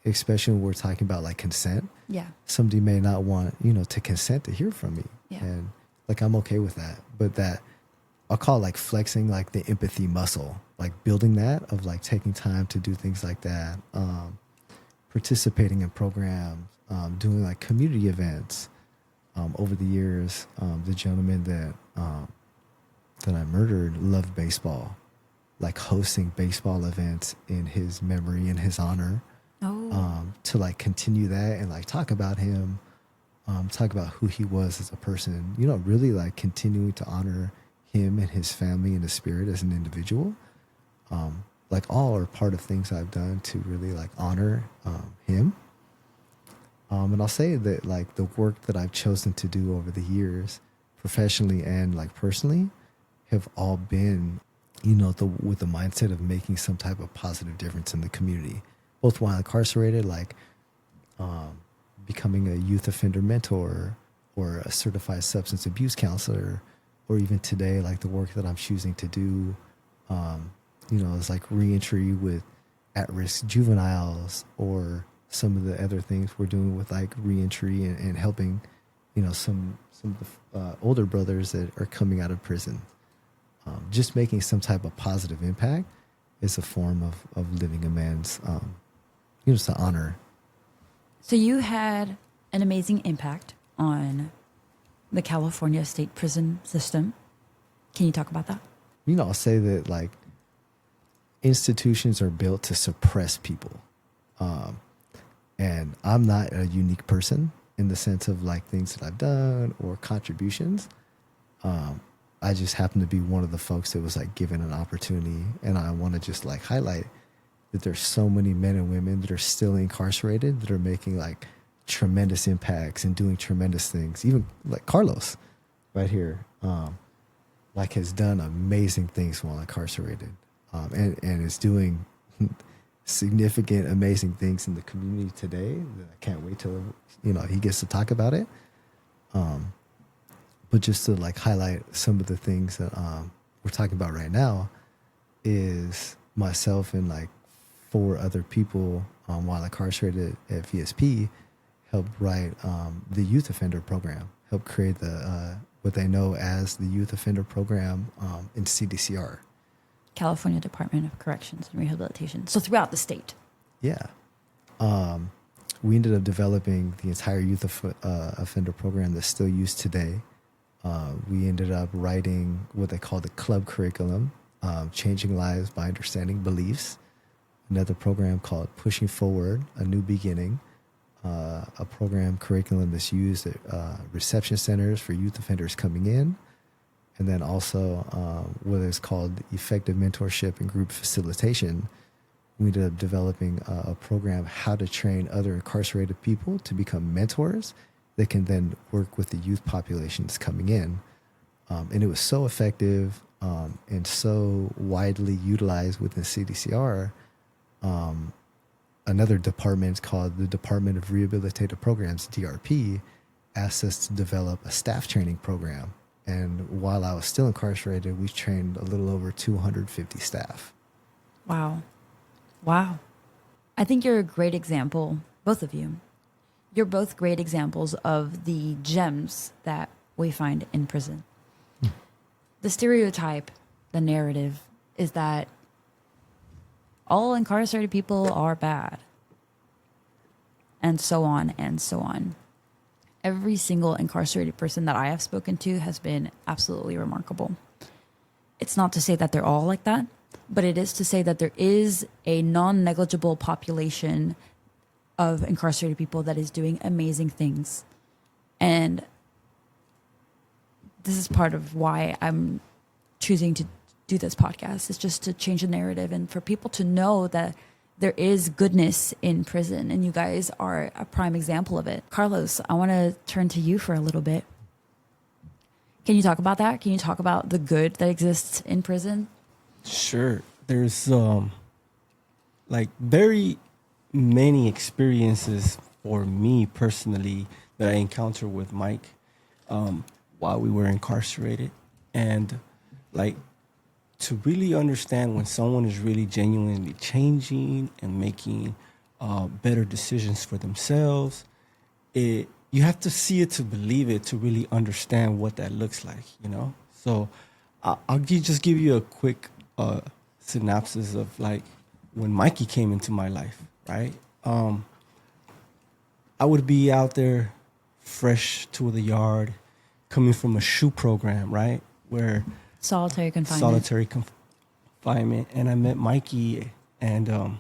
Especially when we're talking about like consent. Yeah. Somebody may not want, to consent to hear from me. Yeah. And like, I'm okay with that. But that I'll call it like flexing like the empathy muscle, like building that of like taking time to do things like that. Participating in programs, doing like community events. Over the years, the gentleman that I murdered loved baseball, like hosting baseball events in his memory, in his honor. To like continue that and like talk about him, talk about who he was as a person, really like continuing to honor him and his family and his spirit as an individual. Like all are part of things I've done to really like honor him. And I'll say that like the work that I've chosen to do over the years, professionally and like personally, have all been, with the mindset of making some type of positive difference in the community, both while incarcerated, like becoming a youth offender mentor or a certified substance abuse counselor, or even today, like the work that I'm choosing to do, is like reentry with at-risk juveniles, or some of the other things we're doing with like reentry and helping, some of the older brothers that are coming out of prison. Just making some type of positive impact is a form of living amends, to honor. So you had an amazing impact on the California state prison system. Can you talk about that? I'll say that like institutions are built to suppress people. And I'm not a unique person in the sense of like things that I've done or contributions. I just happen to be one of the folks that was like given an opportunity. And I want to just like highlight that there's so many men and women that are still incarcerated that are making like tremendous impacts and doing tremendous things. Even like Carlos right here, like has done amazing things while incarcerated, and is doing significant, amazing things in the community today that I can't wait till, he gets to talk about it. But just to like highlight some of the things that we're talking about right now is myself and like 4 other people while incarcerated at VSP helped write the youth offender program, helped create the what they know as the youth offender program in CDCR. California Department of Corrections and Rehabilitation. So throughout the state. Yeah. We ended up developing the entire youth offender program that's still used today. We ended up writing what they call the club curriculum, Changing Lives by Understanding Beliefs. Another program called Pushing Forward, A New Beginning, a program curriculum that's used at reception centers for youth offenders coming in. And then also what is called effective mentorship and group facilitation. We ended up developing a program, how to train other incarcerated people to become mentors that can then work with the youth populations coming in. And it was so effective and so widely utilized within CDCR. Another department called the Department of Rehabilitative Programs, DRP, asked us to develop a staff training program. And while I was still incarcerated, we trained a little over 250 staff. Wow. Wow. I think you're a great example, both of you. You're both great examples of the gems that we find in prison. The stereotype, the narrative is that all incarcerated people are bad, and so on and so on. Every single incarcerated person that I have spoken to has been absolutely remarkable. It's not to say that they're all like that, but it is to say that there is a non-negligible population of incarcerated people that is doing amazing things. And this is part of why I'm choosing to do this podcast. It's just to change the narrative and for people to know that there is goodness in prison, and you guys are a prime example of it. Carlos, I want to turn to you for a little bit. Can you talk about that? Can you talk about the good that exists in prison? Sure. There's like very many experiences for me personally that I encountered with Mike while we were incarcerated. And like, to really understand when someone is really genuinely changing and making better decisions for themselves, you have to see it to believe it to really understand what that looks like, you know? So just give you a quick synopsis of like when Mikey came into my life, right? I would be out there fresh to the yard, coming from a shoe program, right? Where Solitary confinement. And I met Mikey, and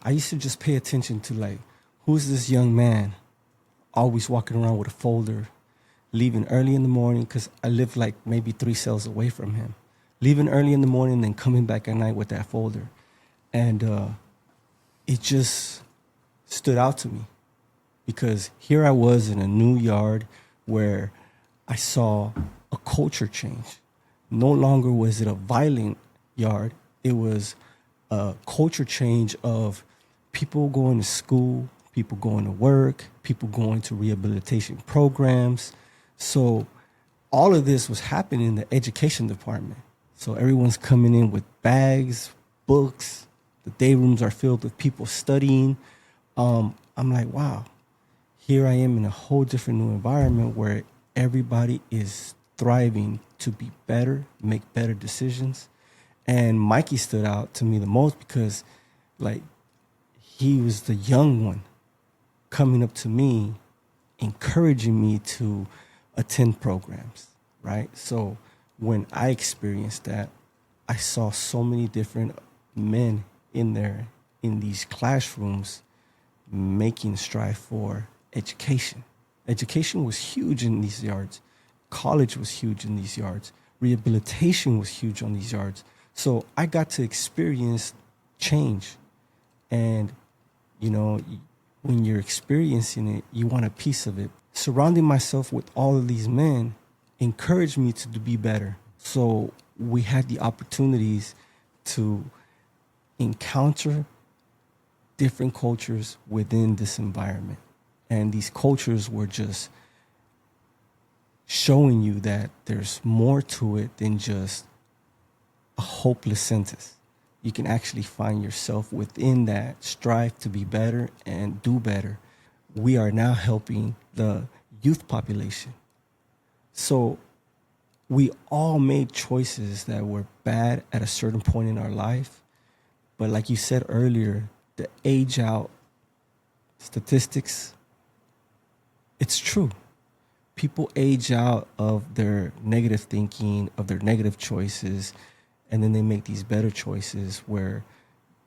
I used to just pay attention to like, who's this young man always walking around with a folder, leaving early in the morning, because I lived like maybe 3 cells away from him, leaving early in the morning and then coming back at night with that folder. And it just stood out to me because here I was in a new yard where I saw a culture change. No longer was it a violent yard. It was a culture change of people going to school, people going to work, people going to rehabilitation programs. So all of this was happening in the education department. So everyone's coming in with bags, books. The day rooms are filled with people studying. I'm like, wow, here I am in a whole different new environment where everybody is thriving to be better, make better decisions. And Mikey stood out to me the most because like he was the young one coming up to me, encouraging me to attend programs, right? So when I experienced that, I saw so many different men in there in these classrooms making strive for education. Education was huge in these yards. College was huge in these yards. Rehabilitation was huge on these yards. So I got to experience change. And, you know, when you're experiencing it, you want a piece of it. Surrounding myself with all of these men encouraged me to be better. So we had the opportunities to encounter different cultures within this environment. And these cultures were just showing you that there's more to it than just a hopeless sentence. You can actually find yourself within that strive to be better and do better. We are now helping the youth population. So we all made choices that were bad at a certain point in our life. But like you said earlier, the age out statistics, it's true. People age out of their negative thinking, of their negative choices, and then they make these better choices where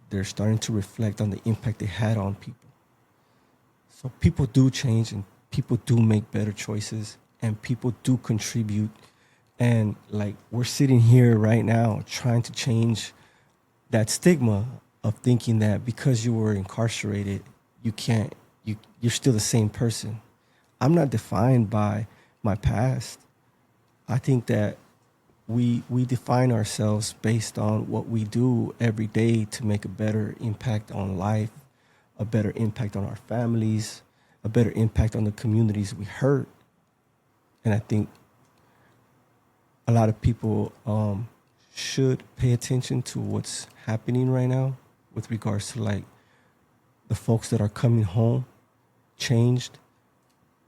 they're starting to reflect on the impact they had on people. So people do change and people do make better choices and people do contribute. And like we're sitting here right now trying to change that stigma of thinking that because you were incarcerated, you're still the same person. I'm not defined by my past. I think that we define ourselves based on what we do every day to make a better impact on life, a better impact on our families, a better impact on the communities we hurt. And I think a lot of people should pay attention to what's happening right now with regards to like the folks that are coming home changed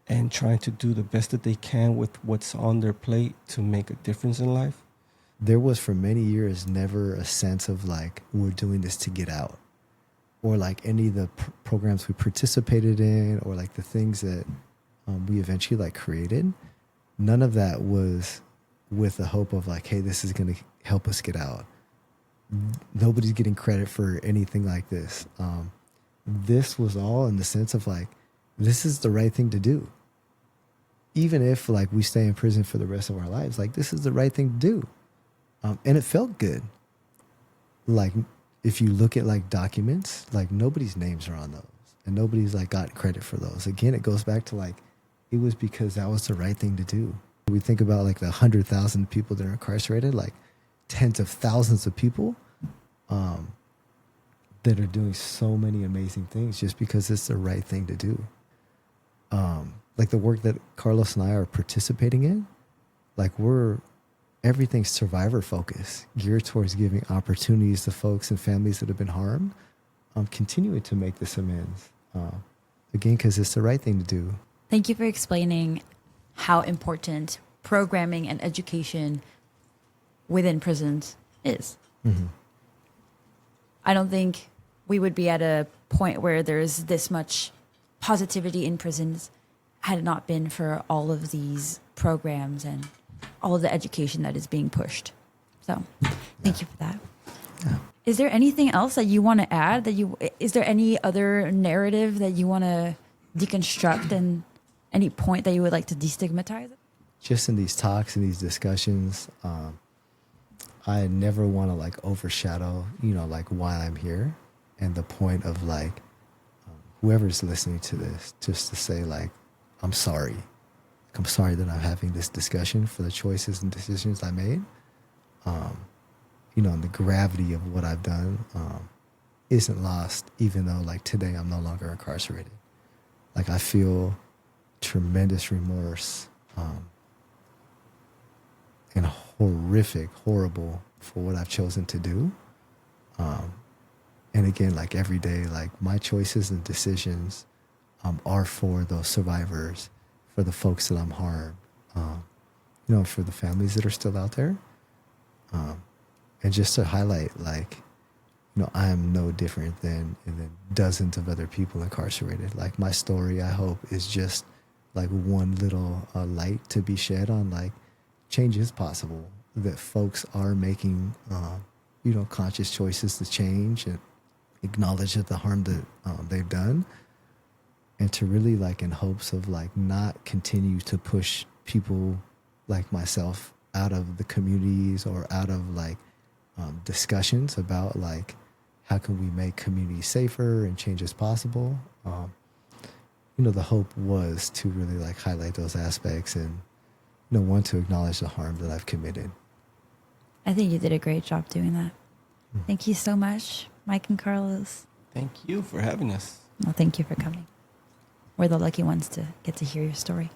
and trying to do the best that they can with what's on their plate to make a difference in life. There was for many years never a sense of like, we're doing this to get out, or like any of the programs we participated in, or like the things that we eventually like created. None of that was with the hope of like, hey, this is going to help us get out. Nobody's getting credit for anything like this. This was all in the sense of like, this is the right thing to do. Even if like we stay in prison for the rest of our lives, like this is the right thing to do. And it felt good. Like if you look at like documents, like nobody's names are on those and nobody's like got credit for those. Again, it goes back to like, it was because that was the right thing to do. We think about like the 100,000 people that are incarcerated, like tens of thousands of people that are doing so many amazing things just because it's the right thing to do. like the work that Carlos and I are participating in, like everything's survivor focused, geared towards giving opportunities to folks and families that have been harmed, continuing to make this amends. Again, because it's the right thing to do. Thank you for explaining how important programming and education within prisons is. Mm-hmm. I don't think we would be at a point where there's this much positivity in prisons had it not been for all of these programs and all of the education that is being pushed. So thank you for that. Yeah. Is there anything else that you want to add? Is there any other narrative that you want to deconstruct, and any point that you would like to destigmatize? Just in these talks and these discussions, I never want to like overshadow, like why I'm here, and the point of like whoever's listening to this, just to say like, I'm sorry. I'm sorry that I'm having this discussion for the choices and decisions I made. And the gravity of what I've done isn't lost, even though like today I'm no longer incarcerated. Like I feel tremendous remorse and horrible for what I've chosen to do. And again, like every day, like my choices and decisions are for those survivors, for the folks that I'm harmed, for the families that are still out there. And just to highlight, like, I am no different than dozens of other people incarcerated. Like my story, I hope, is just like one little light to be shed on, like, change is possible, that folks are making, conscious choices to change and acknowledge that the harm that they've done, and to really, like, in hopes of like not continue to push people like myself out of the communities or out of like discussions about like how can we make communities safer and change is possible. The hope was to really like highlight those aspects and one, to acknowledge the harm that I've committed. I think you did a great job doing that. Mm-hmm. Thank you so much, Mike and Carlos. Thank you for having us. Well, thank you for coming. We're the lucky ones to get to hear your story.